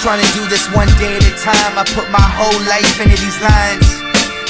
trying to do this one day at a time. I put my whole life into these lines.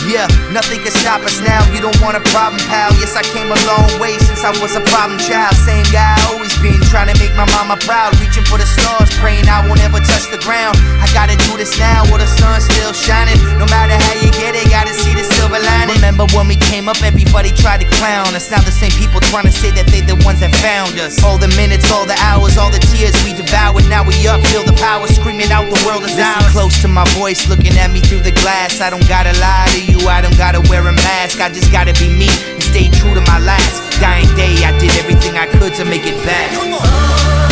Yeah, nothing can stop us now. You don't want a problem, pal. Yes, I came a long way since I was a problem child. Same guy I always been, trying to make my mama proud. Reaching for the stars, praying I won't ever touch the ground. I gotta do this now while the sun's still shining. No matter how you get it, gotta see the silver lining. Remember when we came up, everybody tried to clown us. Now the same people trying to say that they the ones that found us. All the minutes, all the hours, all the tears we devoured. Now we up, feel the power, screaming out the world is ours. Listen close to my voice, looking at me through the glass. I don't gotta lie to you, I don't gotta wear a mask. I just gotta be me and stay true to my last dying day. I did everything I could to make it back. Come on.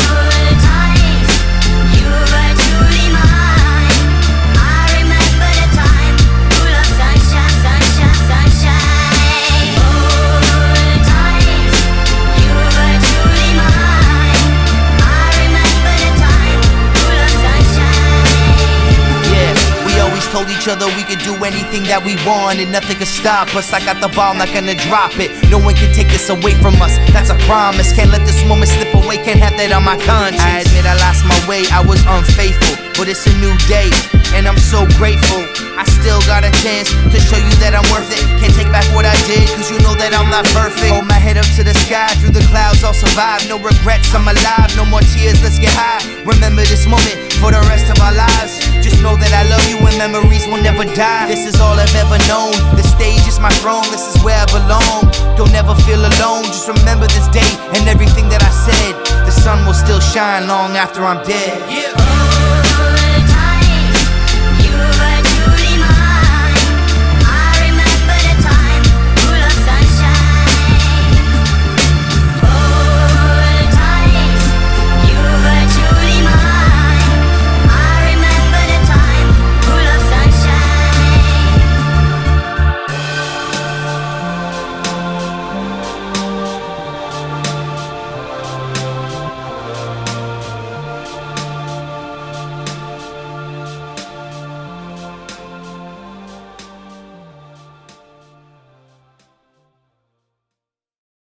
Told each other we could do anything that we want and nothing could stop us. I got the ball, not gonna drop it. No one can take this away from us, that's a promise. Can't let this moment slip away, can't have that on my conscience. I admit I lost my way, I was unfaithful, but it's a new day, and I'm so grateful. I still got a chance to show you that I'm worth it. Can't take back what I did, cause you know that I'm not perfect. Hold my head up to the sky, through the clouds I'll survive. No regrets, I'm alive, no more tears, let's get high. Remember this moment for the rest of our lives. Just know that I love you and memories will never die. This is all I've ever known, the stage is my throne, this is where I belong. Don't ever feel alone, just remember this day and everything that I said. The sun will still shine long after I'm dead. Yeah.